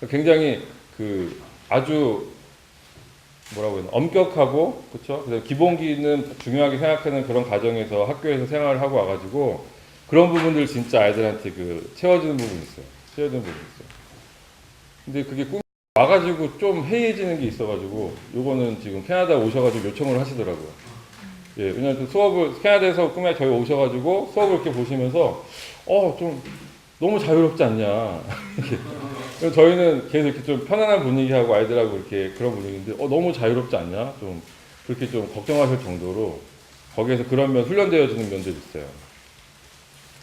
굉장히 그 아주 뭐라고 해야 되나 엄격하고 그렇죠. 그래서 기본기는 중요하게 생각하는 그런 과정에서 학교에서 생활을 하고 와가지고 그런 부분들 진짜 아이들한테 그 채워주는 부분이 있어요. 채워주는 부분이 있어요. 근데 그게 꿈 와가지고 좀 해이해지는 게 있어가지고 요거는 지금 캐나다 오셔가지고 요청을 하시더라고요. 예, 왜냐면 수업을 캐나다에서 꿈에 저희 오셔가지고 수업을 이렇게 보시면서 좀 너무 자유롭지 않냐. 그래서 저희는 계속 이렇게 좀 편안한 분위기하고 아이들하고 이렇게 그런 분위기인데 너무 자유롭지 않냐. 좀 그렇게 좀 걱정하실 정도로 거기에서 그런 면 훈련되어지는 면들이 있어요.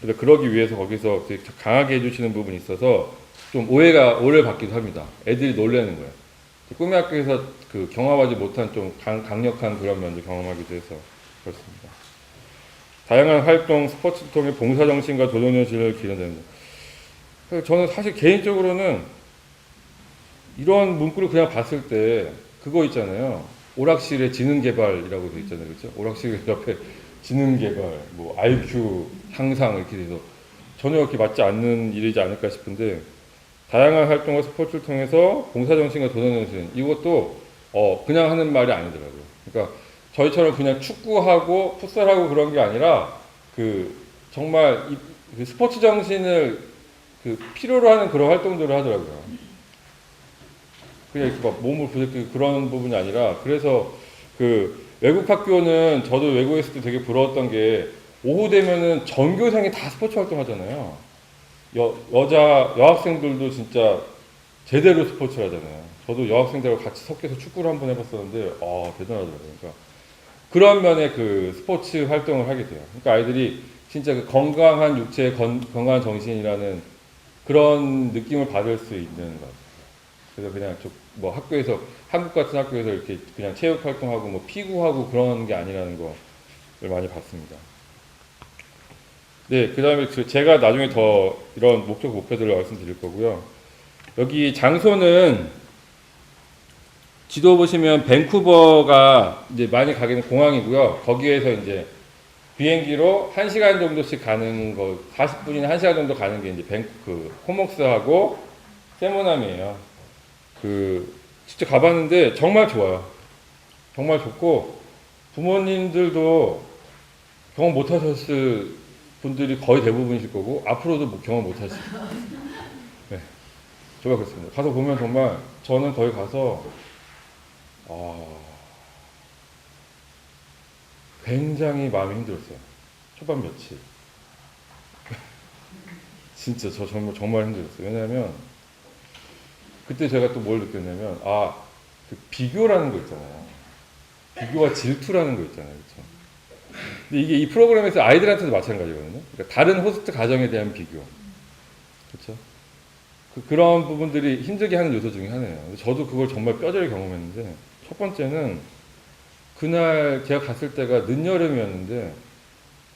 그래서 그러기 위해서 거기서 되게 강하게 해주시는 부분이 있어서 좀 오해를 받기도 합니다. 애들이 놀라는 거예요. 꿈의 학교에서 그 경험하지 못한 좀 강력한 그런 면도 경험하기도 해서 그렇습니다. 다양한 활동, 스포츠를 통해 봉사정신과 도전정신을 기르는. 저는 사실 개인적으로는 이런 문구를 그냥 봤을 때 그거 있잖아요. 오락실의 지능개발이라고 되어 있잖아요. 그렇죠? 오락실 옆에 지능개발, 뭐 IQ 향상 이렇게 돼서 전혀 그렇게 맞지 않는 일이지 않을까 싶은데 다양한 활동과 스포츠를 통해서 봉사정신과 도전정신 이것도 그냥 하는 말이 아니더라고요. 그러니까 저희처럼 그냥 축구하고 풋살하고 그런 게 아니라 그 정말 그 스포츠 정신을 그 필요로 하는 그런 활동들을 하더라고요. 그냥 이렇게 막 몸을 부딪히고 그런 부분이 아니라 그래서 그 외국 학교는 저도 외국에 있을 때 되게 부러웠던 게 오후 되면은 전교생이 다 스포츠 활동 하잖아요. 여학생들도 진짜 제대로 스포츠를 하잖아요. 저도 여학생들하고 같이 섞여서 축구를 한번 해봤었는데 대단하더라고요. 그러니까 그런 면의 그 스포츠 활동을 하게 돼요. 그러니까 아이들이 진짜 그 건강한 육체, 건강한 정신이라는 그런 느낌을 받을 수 있는 것 같아요. 그래서 그냥 뭐 학교에서 한국 같은 학교에서 이렇게 그냥 체육 활동하고 뭐 피구하고 그런 게 아니라는 거를 많이 봤습니다. 네, 그 다음에 제가 나중에 더 이런 목표들을 말씀드릴 거고요. 여기 장소는 지도 보시면 밴쿠버가 이제 많이 가기는 공항이고요. 거기에서 이제 비행기로 1시간 정도씩 가는 거, 40분이나 1시간 정도 가는 게 이제 코목스하고 세모남이에요. 직접 가봤는데 정말 좋아요. 정말 좋고, 부모님들도 경험 못 하셨을 분들이 거의 대부분이실 거고, 앞으로도 경험 못 하실 거예요. 네. 정말 그렇습니다. 가서 보면 정말, 저는 거기 가서, 굉장히 마음이 힘들었어요. 초반 며칠. 진짜 저 정말 힘들었어요. 왜냐하면 그때 제가 또 뭘 느꼈냐면 그 비교라는 거 있잖아요. 비교와 질투라는 거 있잖아요. 그렇죠? 근데 이게 이 프로그램에서 아이들한테도 마찬가지거든요. 그러니까 다른 호스트 가정에 대한 비교. 그렇죠? 그런 부분들이 힘들게 하는 요소 중에 하나예요. 저도 그걸 정말 뼈저리 경험했는데 첫 번째는 그날 제가 갔을 때가 늦여름이었는데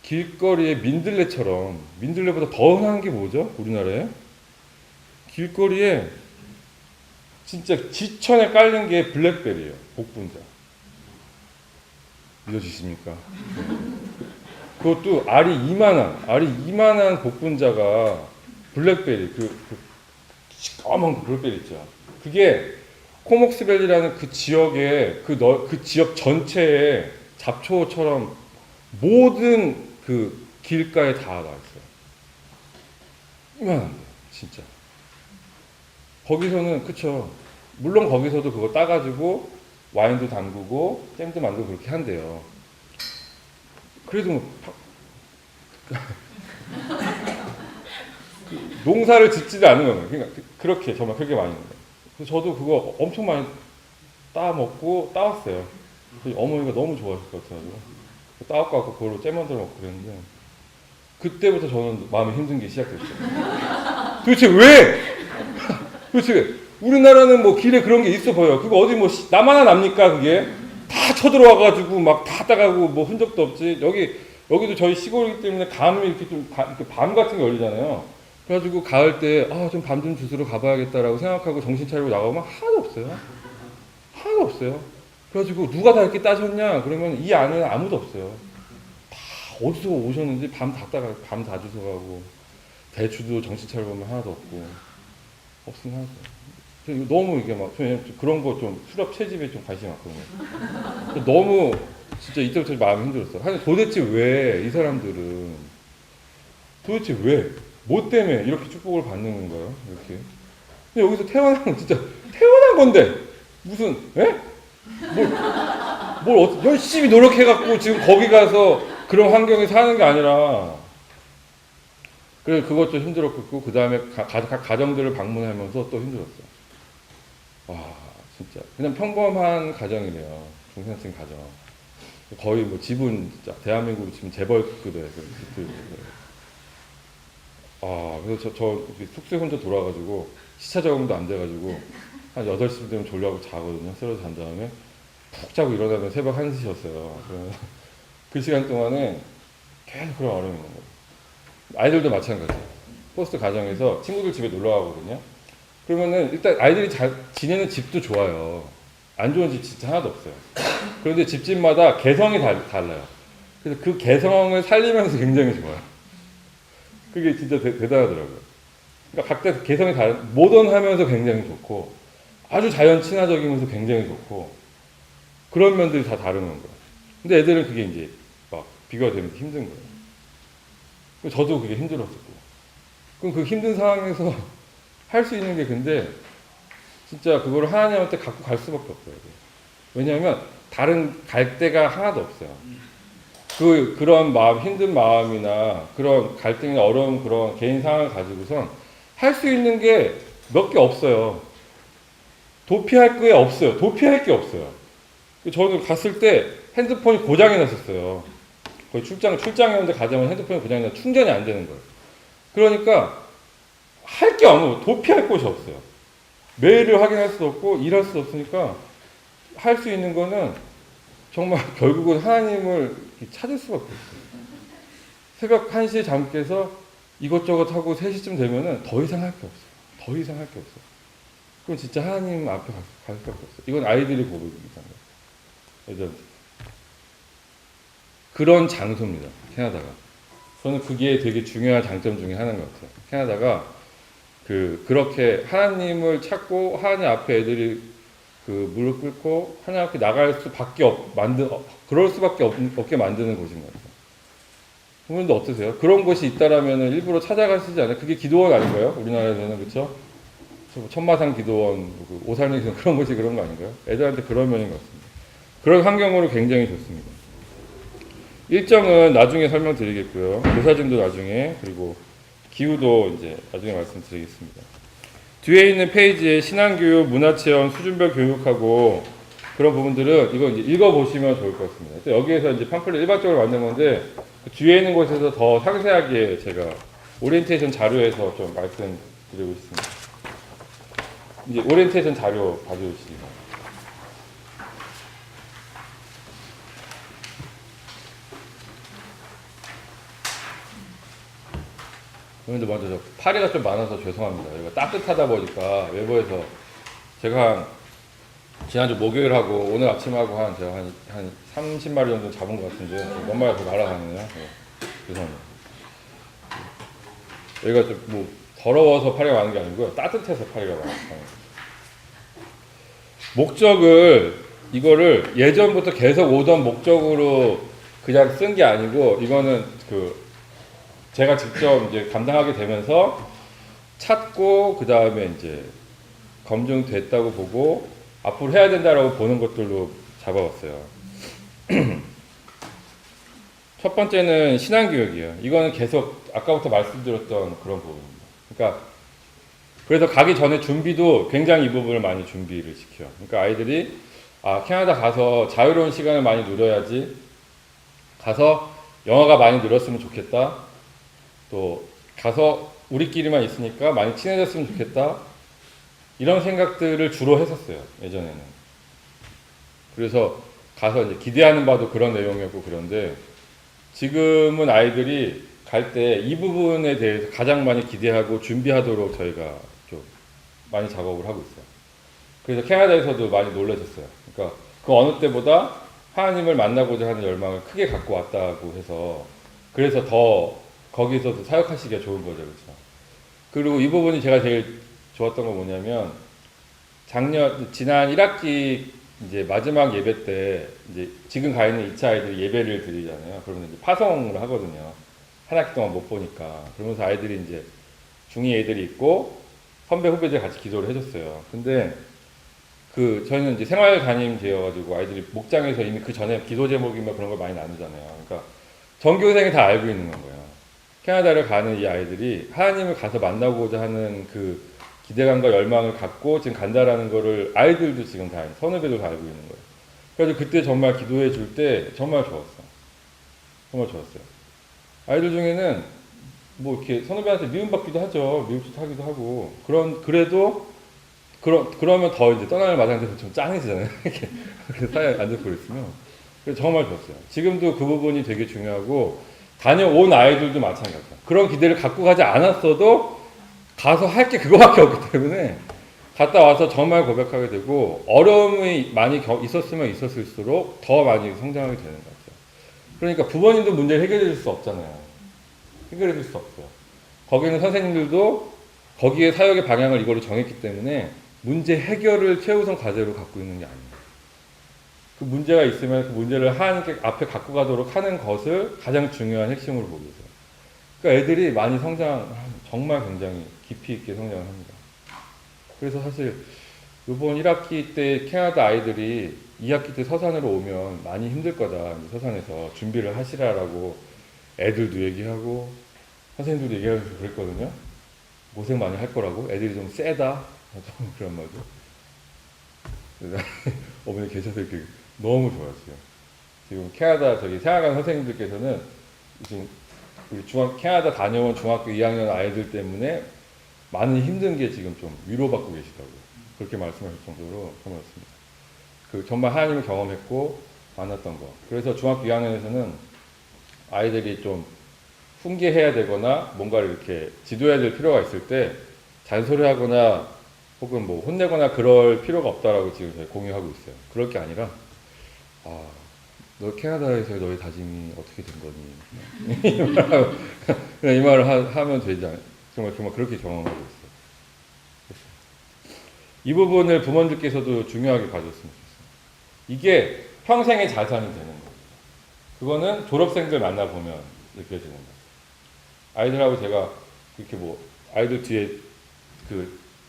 길거리에 민들레처럼 민들레보다 더 흔한 게 뭐죠? 우리나라에? 길거리에 진짜 지천에 깔린 게 블랙베리예요. 복분자. 믿어지십니까? 그것도 알이 이만한 복분자가 블랙베리, 시꺼먼 블랙베리 있죠. 그게 코목스밸리라는 그 지역에 그 지역 전체에 잡초처럼 모든 그 길가에 다 나와 있어요. 이만한데 진짜. 거기서는 그쵸. 물론 거기서도 그거 따가지고 와인도 담그고 잼도 만들고 그렇게 한대요. 그래도 농사를 짓지도 않은 거예요. 그러니까 그렇게 정말 그렇게 많이 있는 거예요. 그래서 저도 그거 엄청 많이 따먹고 따왔어요. 어머니가 너무 좋아하실 것 같아가지고 따갖고 그걸로 잼 만들어 먹고 그랬는데 그때부터 저는 마음이 힘든 게 시작됐어요. 도대체 왜? 도대체 우리나라는 뭐 길에 그런 게 있어 보여. 그거 어디 뭐 나만 하나 납니까 그게? 다 쳐들어와가지고 막 다 따가고 뭐 흔적도 없지. 여기도 저희 시골이기 때문에 감이 이렇게 좀 이렇게 밤 같은 게 열리잖아요. 그래가지고 가을 때 좀 밤 좀 주스러 가봐야겠다라고 생각하고 정신 차리고 나가면 하나도 없어요. 하나도 없어요. 그래가지고 누가 다 이렇게 따셨냐? 그러면 이 안에는 아무도 없어요. 다 어디서 오셨는지 밤 다 따가 밤 다 주워가고 대추도 정신 차려보면 하나도 없고 없으면 하나도 없어요. 너무 이게 막 저는 그런 거 좀 수렵 채집에 좀 관심이 많거든요. 너무 진짜 이때부터 마음이 힘들었어. 아니 도대체 왜 이 사람들은 도대체 왜 뭐 때문에 이렇게 축복을 받는 건가요? 이렇게. 근데 여기서 태어난 진짜 태어난 건데 무슨 에? 뭘 열심히 노력해갖고 지금 거기 가서 그런 환경에 사는 게 아니라 그래서 그것도 힘들었고 그 다음에 가정들을 방문하면서 또 힘들었어. 와 진짜 그냥 평범한 가정이래요. 중산층 가정. 거의 뭐 집은 진짜 대한민국 지금 재벌급의 그 집들. 아 그래서 저 숙소에 혼자 돌아가지고 시차 적응도 안 돼가지고 한 8시 되면 졸려고 자거든요. 쓰러져 잔 다음에 푹 자고 일어나면 새벽 1시였어요. 그 시간 동안에 계속 그런 어려움이 있는 거예요. 아이들도 마찬가지예요. 호스트 가정에서 친구들 집에 놀러 가거든요. 그러면은 일단 아이들이 지내는 집도 좋아요. 안 좋은 집 진짜 하나도 없어요. 그런데 집집마다 개성이 달라요. 그래서 그 개성을 살리면서 굉장히 좋아요. 그게 진짜 대단하더라고요. 그러니까 각자 개성이 모던하면서 굉장히 좋고 아주 자연 친화적이면서 굉장히 좋고 그런 면들이 다 다른 거예요. 근데 애들은 그게 이제 막 비교가 되면서 힘든 거예요. 저도 그게 힘들었었고. 그럼 그 힘든 상황에서 할 수 있는 게 근데 진짜 그거를 하나님한테 갖고 갈 수밖에 없어요. 왜냐하면 다른 갈데가 하나도 없어요. 그런 마음, 힘든 마음이나 그런 갈등이나 어려운 그런 개인 상황을 가지고선 할 수 있는 게 몇 개 없어요. 도피할 게 없어요. 도피할 게 없어요. 저는 갔을 때 핸드폰이 고장이 났었어요. 거의 출장이었는데 가자마자 핸드폰이 고장이 나서 충전이 안 되는 거예요. 그러니까 할 게 아무 도피할 곳이 없어요. 메일을 확인할 수도 없고 일할 수도 없으니까 할 수 있는 거는 정말 결국은 하나님을 찾을 수밖에 없어요. 새벽 1시에 잠 깨서 이것저것 하고 3시쯤 되면은 더 이상 할 게 없어요. 더 이상 할 게 없어요. 그럼 진짜 하나님 앞에 갈 수밖에 없어요. 이건 아이들이 고백입니다. 예전 그런 장소입니다. 캐나다가. 저는 그게 되게 중요한 장점 중에 하나인 것 같아요. 캐나다가 그렇게 하나님을 찾고 하나님 앞에 애들이 무릎 꿇고 하나님 앞에 나갈 수밖에 그럴 수밖에 없게 만드는 곳인 것 같아요. 부모님도 어떠세요? 그런 곳이 있다라면 일부러 찾아가시지 않아요? 그게 기도원 아닌가요? 우리나라에서는 그렇죠? 천마산 기도원, 오산리 기도원 그런 곳이 그런 거 아닌가요? 애들한테 그런 면인 것 같습니다. 그런 환경으로 굉장히 좋습니다. 일정은 나중에 설명드리겠고요. 교사진도 나중에 그리고 기후도 이제 나중에 말씀드리겠습니다. 뒤에 있는 페이지에 신앙교육, 문화체험, 수준별 교육하고 그런 부분들은 이거 이제 읽어보시면 좋을 것 같습니다. 여기에서 이제 팜플렛 일반적으로 만든 건데 그 뒤에 있는 곳에서 더 상세하게 제가 오리엔테이션 자료에서 좀 말씀드리고 있습니다. 이제 오리엔테이션 자료 봐주시기 바랍니다. 그런데 먼저 저 파리가 좀 많아서 죄송합니다. 여기가 따뜻하다 보니까 외부에서 제가 지난주 목요일하고 오늘 아침하고 제가 한 30마리 정도 잡은 것 같은데 몇 마리가 더 날아가네요. 네. 죄송합니다. 여기가 좀 뭐 더러워서 파리가 많은 게 아니고요. 따뜻해서 파리가 많아요. 이거를 예전부터 계속 오던 목적으로 그냥 쓴 게 아니고 이거는 제가 직접 이제 감당하게 되면서 찾고 그 다음에 이제 검증됐다고 보고 앞으로 해야 된다라고 보는 것들로 잡아왔어요. 첫 번째는 신앙교육이에요. 이거는 계속 아까부터 말씀드렸던 그런 부분입니다. 그러니까 그래서 가기 전에 준비도 굉장히 이 부분을 많이 준비를 시켜요. 그러니까 아이들이 캐나다 가서 자유로운 시간을 많이 누려야지, 가서 영어가 많이 늘었으면 좋겠다, 또 가서 우리끼리만 있으니까 많이 친해졌으면 좋겠다, 이런 생각들을 주로 했었어요, 예전에는. 그래서 가서 이제 기대하는 바도 그런 내용이었고 그런데 지금은 아이들이 갈 때 이 부분에 대해서 가장 많이 기대하고 준비하도록 저희가 좀 많이 작업을 하고 있어요. 그래서 캐나다에서도 많이 놀라셨어요. 그러니까 그 어느 때보다 하나님을 만나고자 하는 열망을 크게 갖고 왔다고 해서 그래서 더 거기서도 사역하시기가 좋은 거죠. 그렇죠? 그리고 이 부분이 제가 제일 좋았던 건 뭐냐면 지난 1학기 이제 마지막 예배 때 이제 지금 가 있는 2차 아이들이 예배를 드리잖아요. 그러면 이제 파송을 하거든요. 한 학기 동안 못 보니까. 그러면서 아이들이 이제 중2 애들이 있고 선배 후배들 같이 기도를 해줬어요. 근데 저희는 이제 생활 담임 되어가지고 아이들이 목장에서 이미 그 전에 기도 제목이며 그런 걸 많이 나누잖아요. 그러니까 전교생이 다 알고 있는 건 거예요. 캐나다를 가는 이 아이들이 하나님을 가서 만나고자 하는 그 기대감과 열망을 갖고 지금 간다라는 거를 아이들도 지금 다 선후배도 다 알고 있는 거예요. 그래서 그때 정말 기도해 줄 때 정말 좋았어. 정말 좋았어요. 아이들 중에는 뭐 이렇게 선후배한테 미움받기도 하죠. 미움짓 하기도 하고. 그러면 더 이제 떠나는 마당에서 좀 짠해지잖아요. 이렇게 사이에 앉아서 있으면. 그래서 정말 좋았어요. 지금도 그 부분이 되게 중요하고, 다녀온 아이들도 마찬가지예요. 그런 기대를 갖고 가지 않았어도 가서 할 게 그거밖에 없기 때문에 갔다 와서 정말 고백하게 되고, 어려움이 많이 있었으면 있었을수록 더 많이 성장하게 되는 것 같아요. 그러니까 부모님도 문제를 해결해 줄 수 없잖아요. 해결해 줄 수 없어요. 거기는 선생님들도 거기에 사역의 방향을 이걸로 정했기 때문에 문제 해결을 최우선 과제로 갖고 있는 게 아니에요. 그 문제가 있으면 그 문제를 하나님께 앞에 갖고 가도록 하는 것을 가장 중요한 핵심으로 보고 있어요. 그러니까 애들이 많이 정말 굉장히 깊이 있게 성장을 합니다. 그래서 사실 이번 1학기 때 캐나다 아이들이 2학기 때 서산으로 오면 많이 힘들 거다. 서산에서 준비를 하시라라고 애들도 얘기하고 선생님들도 얘기하면서 그랬거든요. 고생 많이 할 거라고. 애들이 좀 세다. 그런 말도. 어머니 계셔서 이렇게 너무 좋았어요. 지금 캐나다 생활관 선생님들께서는 지금 우리 캐나다 다녀온 중학교 2학년 아이들 때문에 많은 힘든 게 지금 좀 위로받고 계시다고 그렇게 말씀하실 정도로 고맙습니다. 정말 하나님을 경험했고 만났던 거. 그래서 중학교 2학년에서는 아이들이 좀 훈계해야 되거나 뭔가를 이렇게 지도해야 될 필요가 있을 때 잔소리하거나 혹은 뭐 혼내거나 그럴 필요가 없다라고 지금 저희 공유하고 있어요. 그럴 게 아니라 너 캐나다에서의 너의 다짐이 어떻게 된 거니? 그냥 이 말을 하면 되지 않아요? 정말 그렇게 경험하고 있어요. 이 부분을 부모님들께서도 중요하게 봐줬으면 좋겠어요. 이게 평생의 자산이 되는 거예요. 그거는 졸업생들 만나보면 느껴지는 거예요. 아이들하고 제가 이렇게 아이들 뒤에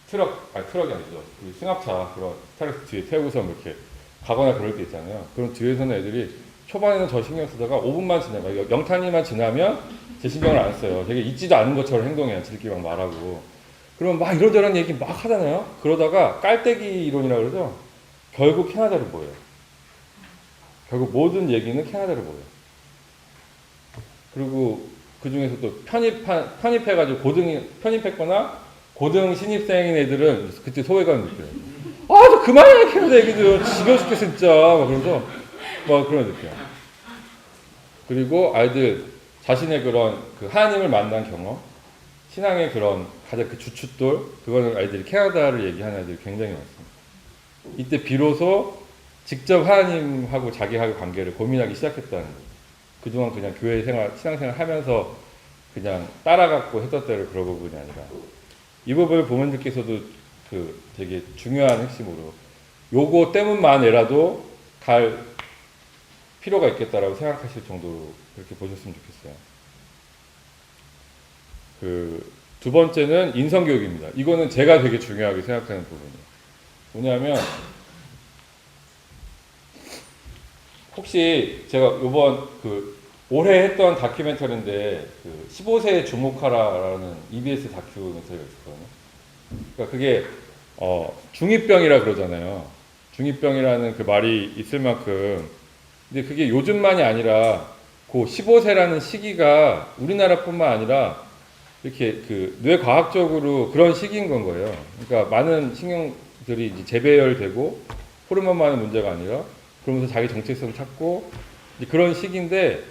트럭이 아니죠. 승합차, 그런 트럭 뒤에 태우고서 이렇게 가거나 그럴 때 있잖아요. 그럼 뒤에서는 애들이 초반에는 저 신경 쓰다가 5분만 지나면, 영탄이만 지나면 제 신경을 안 써요. 되게 있지도 않은 것처럼 행동해요. 지들끼리 막 말하고. 그럼 막 이런저런 얘기 막 하잖아요. 그러다가 깔때기 이론이라고 그러죠. 결국 캐나다를 보여요. 결국 모든 얘기는 캐나다를 보여요. 그리고 그 중에서 또 편입해가지고 편입했거나 고등 신입생인 애들은 그때 소외감을 느껴요. 저 그만해, 캐나다 얘기도. 지겨워 죽겠어, 진짜. 막 그러면서, 그런 느낌. 그리고 아이들 자신의 그런 하나님을 만난 경험, 신앙의 그런 가장 주춧돌, 그거는 아이들이 캐나다를 얘기하는 아이들이 굉장히 많습니다. 이때 비로소 직접 하나님하고 자기하고 관계를 고민하기 시작했다는 거예요. 그동안 그냥 교회 생활, 신앙생활 하면서 그냥 따라갖고 했던 대로 그런 부분이 아니라, 이 부분을 부모님들께서도 되게 중요한 핵심으로 요거 때문만이라도 갈 필요가 있겠다라고 생각하실 정도로 그렇게 보셨으면 좋겠어요. 두 번째는 인성교육입니다. 이거는 제가 되게 중요하게 생각하는 부분이에요. 뭐냐면 혹시 제가 요번 올해 했던 다큐멘터리인데 15세에 주목하라라는 EBS 다큐멘터리가 있었거든요. 그러니까 그게 중2병이라 그러잖아요. 중2병이라는 그 말이 있을 만큼, 근데 그게 요즘만이 아니라 그 15세라는 시기가 우리나라뿐만 아니라 이렇게 뇌과학적으로 그런 시기인 건 거예요. 그러니까 많은 신경들이 이제 재배열되고 호르몬만의 문제가 아니라 그러면서 자기 정체성을 찾고 그런 시기인데,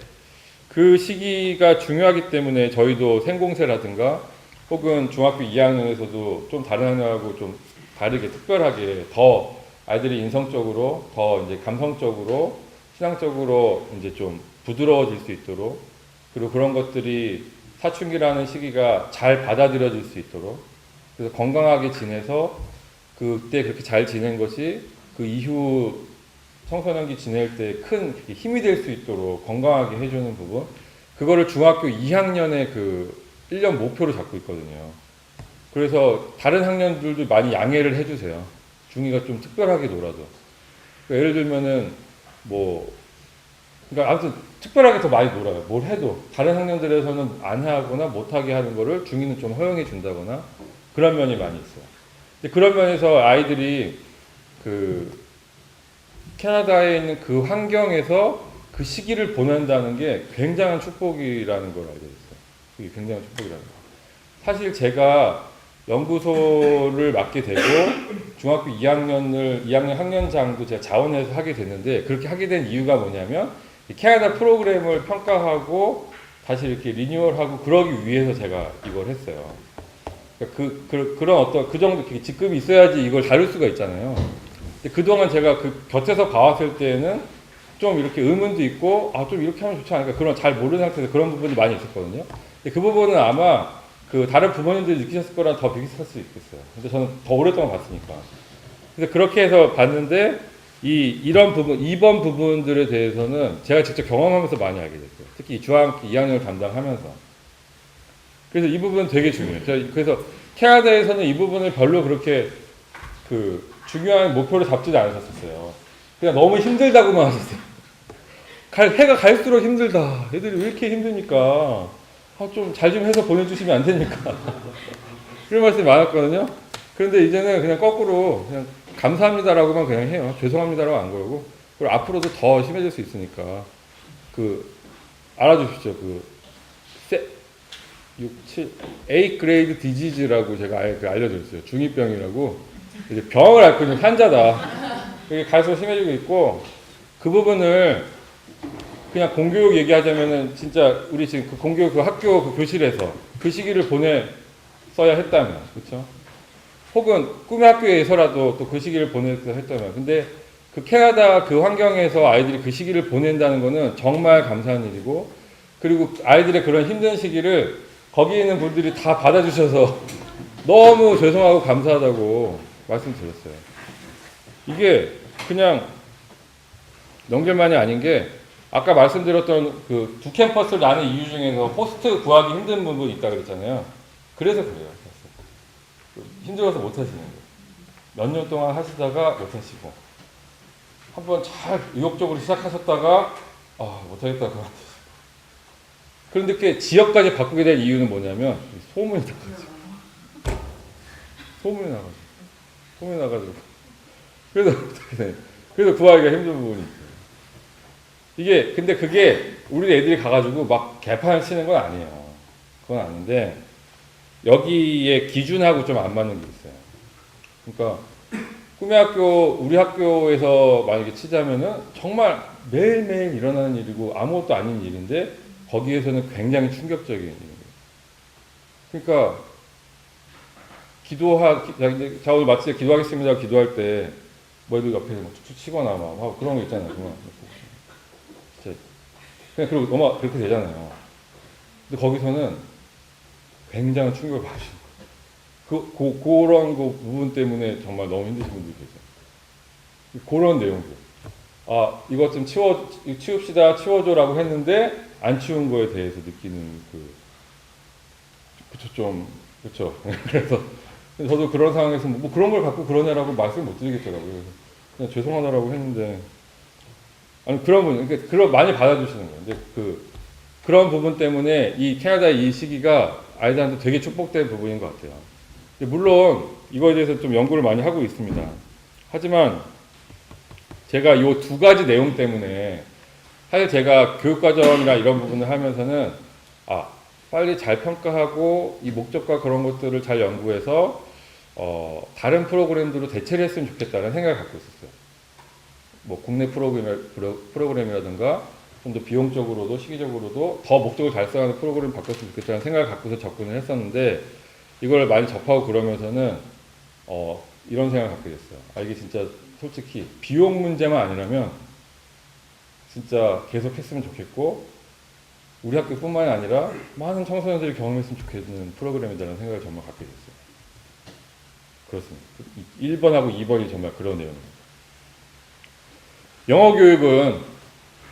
그 시기가 중요하기 때문에 저희도 생공세라든가 혹은 중학교 2학년에서도 좀 다른 학년하고 좀 다르게 특별하게 더 아이들이 인성적으로 더 이제 감성적으로 신앙적으로 이제 좀 부드러워질 수 있도록, 그리고 그런 것들이 사춘기라는 시기가 잘 받아들여질 수 있도록, 그래서 건강하게 지내서 그때 그렇게 잘 지낸 것이 그 이후 청소년기 지낼 때 큰 힘이 될 수 있도록 건강하게 해주는 부분, 그거를 중학교 2학년의 그 1년 목표로 잡고 있거든요. 그래서 다른 학년들도 많이 양해를 해주세요. 중2가 좀 특별하게 놀아도. 그러니까 예를 들면은 뭐, 그러니까 아무튼 특별하게 더 많이 놀아요. 뭘 해도 다른 학년들에서는 안 하거나 못하게 하는 거를 중2는 좀 허용해 준다거나 그런 면이 많이 있어요. 근데 그런 면에서 아이들이 그 캐나다에 있는 그 환경에서 그 시기를 보낸다는 게 굉장한 축복이라는 걸 알게 됐어요. 그게 굉장한 축복이라는 거. 사실 제가 연구소를 맡게 되고 중학교 2학년 학년장도 제가 자원해서 하게 됐는데, 그렇게 하게 된 이유가 뭐냐면 캐나다 프로그램을 평가하고 다시 이렇게 리뉴얼하고 그러기 위해서 제가 이걸 했어요. 그러니까 그런 어떤 그 정도 직급이 있어야지 이걸 다룰 수가 있잖아요. 근데 그동안 제가 그 곁에서 봐왔을 때는 좀 이렇게 의문도 있고, 아, 좀 이렇게 하면 좋지 않을까, 그런 잘 모르는 상태에서 그런 부분이 많이 있었거든요. 근데 그 부분은 아마 그 다른 부모님들이 느끼셨을 거랑 더 비슷할 수 있겠어요. 근데 저는 더 오랫동안 봤으니까. 그래서 그렇게 해서 봤는데, 이런 부분, 2번 부분들에 대해서는 제가 직접 경험하면서 많이 알게 됐어요. 특히 중학교 2학년을 담당하면서. 그래서 이 부분은 되게 중요해요. 그래서 캐나다에서는 이 부분을 별로 그렇게 그 중요한 목표를 잡지도 않으셨어요. 그냥 너무 힘들다고만 하셨어요. 해가 갈수록 힘들다. 애들이 왜 이렇게 힘드니까. 아, 좀 잘 좀 해서 보내주시면 안 됩니까? 그런 말씀이 많았거든요. 그런데 이제는 그냥 거꾸로 그냥 감사합니다라고만 그냥 해요. 죄송합니다라고 안 그러고. 그리고 앞으로도 더 심해질 수 있으니까 알아주십시오. 6, 7, A 그레이드 디지즈라고 제가 알려드렸어요. 중2병이라고. 이제 병을 앓고 있는 환자다. 그게 갈수록 심해지고 있고, 그 부분을 그냥 공교육 얘기하자면은 진짜 우리 지금 그 공교육 그 학교 그 교실에서 그 시기를 보냈어야 했다면, 그렇죠? 혹은 꿈의 학교에서라도 또 그 시기를 보냈어야 했다면, 근데 그 캐나다 그 환경에서 아이들이 그 시기를 보낸다는 거는 정말 감사한 일이고, 그리고 아이들의 그런 힘든 시기를 거기 있는 분들이 다 받아주셔서 너무 죄송하고 감사하다고 말씀드렸어요. 이게 그냥 연결만이 아닌 게, 아까 말씀드렸던 그 두 캠퍼스를 나눈 이유 중에서 호스트 구하기 힘든 부분이 있다 그랬잖아요. 그래서 그래요. 힘들어서 못 하시는 거예요. 몇 년 동안 하시다가 못 하시고, 한번 잘 의욕적으로 시작하셨다가 못 하겠다 그만두시고. 그런데 그 지역까지 바꾸게 된 이유는 뭐냐면 소문이 나가지고. 소문이 나가지고. 그래서 구하기가 힘든 부분이 있어요. 근데 그게 우리 애들이 가가지고 막 개판 치는 건 아니에요. 그건 아닌데, 여기에 기준하고 좀 안 맞는 게 있어요. 그러니까, 꿈의 학교, 우리 학교에서 만약에 치자면은 정말 매일매일 일어나는 일이고 아무것도 아닌 일인데, 거기에서는 굉장히 충격적인 일이에요. 그러니까, 자, 오늘 마치 기도하겠습니다. 기도할 때, 뭐 애들 옆에서 툭툭 치거나 막 그런 거 있잖아요. 그냥 그리고 그렇게 되잖아요. 근데 거기서는 굉장한 충격을 받으시는 거예요. 그런 거 부분 때문에 정말 너무 힘드신 분들이 계세요. 그런 내용들. 이것 좀 치웁시다, 치워줘라고 했는데, 안 치운 거에 대해서 느끼는 그쵸. 그래서 저도 그런 상황에서 뭐 그런 걸 갖고 그러냐라고 말씀을 못 드리겠더라고요. 그래서 그냥 죄송하다라고 했는데, 아니, 그런 많이 받아주시는 거예요. 근데 그런 부분 때문에 이 캐나다의 이 시기가 아이들한테 되게 축복된 부분인 것 같아요. 물론 이거에 대해서 좀 연구를 많이 하고 있습니다. 하지만 제가 이 두 가지 내용 때문에, 사실 제가 교육과정이나 이런 부분을 하면서는 빨리 잘 평가하고 이 목적과 그런 것들을 잘 연구해서 다른 프로그램들로 대체를 했으면 좋겠다는 생각을 갖고 있었어요. 뭐 국내 프로그램이라든가 좀 더 비용적으로도 시기적으로도 더 목적을 달성하는 프로그램 바꿨으면 좋겠다는 생각을 갖고서 접근을 했었는데, 이걸 많이 접하고 그러면서는 이런 생각을 갖게 됐어요. 이게 진짜 솔직히 비용 문제만 아니라면 진짜 계속 했으면 좋겠고, 우리 학교뿐만이 아니라 많은 청소년들이 경험했으면 좋겠는 프로그램이라는 생각을 정말 갖게 됐어요. 그렇습니다. 1번하고 2번이 정말 그런 내용입니다. 영어 교육은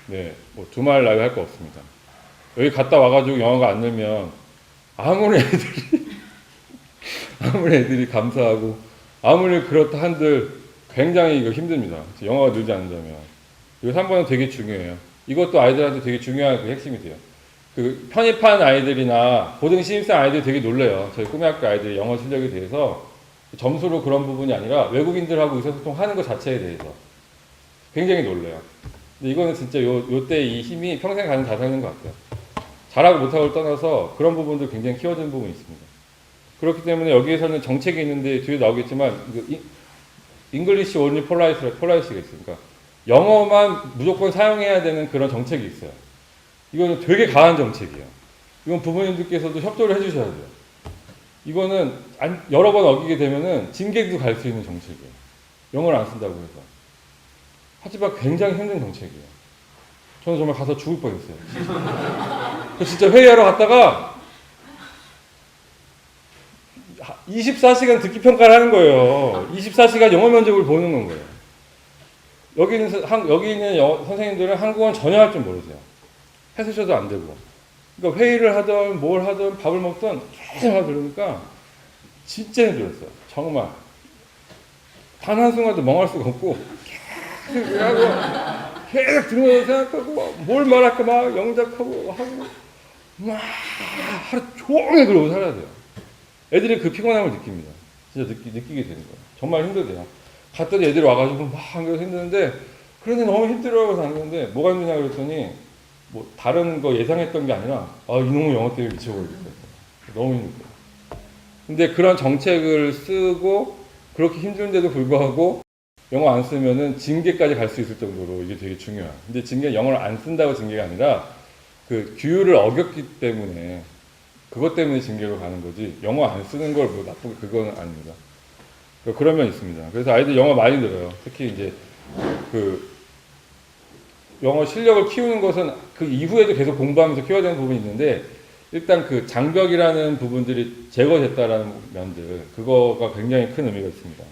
네, 뭐 두말 나위 할 거 없습니다. 여기 갔다 와가지고 영어가 안 늘면 아무리 애들이 감사하고 아무리 그렇다 한들 굉장히 이거 힘듭니다. 영어가 늘지 않는다면. 이거 3번은 되게 중요해요. 이것도 아이들한테 되게 중요한 그 핵심이 돼요. 그 편입한 아이들이나 고등 신입생 아이들이 되게 놀래요. 저희 꿈의 학교 아이들의 영어 실력에 대해서 점수로 그런 부분이 아니라 외국인들하고 의사소통하는 것 자체에 대해서 굉장히 놀래요. 근데 이거는 진짜 요때 이 힘이 평생 가는 자산인 것 같아요. 잘하고 못하고를 떠나서 그런 부분도 굉장히 키워주는 부분이 있습니다. 그렇기 때문에 여기에서는 정책이 있는데 뒤에 나오겠지만 잉글리시 온리 폴라이시가 있으니까 영어만 무조건 사용해야 되는 그런 정책이 있어요. 이거는 되게 강한 정책이에요. 이건 부모님들께서도 협조를 해주셔야 돼요. 이거는 여러 번 어기게 되면은 징계도 갈 수 있는 정책이에요. 영어를 안 쓴다고 해서. 하지만 굉장히 힘든 정책이에요. 저는 정말 가서 죽을 뻔했어요. 진짜 회의하러 갔다가 24시간 듣기 평가를 하는 거예요. 24시간 영어 면접을 보는 거예요. 여기 있는 선생님들은 한국어는 전혀 할 줄 모르세요. 해서셔도 안 되고. 그러니까 회의를 하든 뭘 하든 밥을 먹든 계속 들으니까 진짜 힘들었어요. 정말. 단 한순간도 멍할 수가 없고 계속 하고 계속 들으면서 생각하고 뭘 말할까 막 영작하고 하고 막 하루 종일 그러고 살아야 돼요. 애들이 그 피곤함을 느낍니다. 진짜 느끼게 되는 거예요. 정말 힘들대요. 갔더니 애들이 와가지고 막 힘드는데 그런데 너무 힘들어요. 그래서 안 되는데 뭐가 힘드냐 그랬더니 뭐 다른 거 예상했던 게 아니라 이놈의 영어 때문에 미쳐버리겠어요. 너무 힘들어요. 근데 그런 정책을 쓰고 그렇게 힘든데도 불구하고 영어 안 쓰면은 징계까지 갈 수 있을 정도로 이게 되게 중요해요. 근데 징계는 영어를 안 쓴다고 징계가 아니라 그 규율을 어겼기 때문에 그것 때문에 징계로 가는 거지 영어 안 쓰는 걸 뭐 나쁘게 그건 아닙니다. 그런 면 있습니다. 그래서 아이들 영어 많이 들어요. 특히 이제 그 영어 실력을 키우는 것은 그 이후에도 계속 공부하면서 키워야 되는 부분이 있는데 일단 그 장벽이라는 부분들이 제거됐다라는 면들 그거가 굉장히 큰 의미가 있습니다.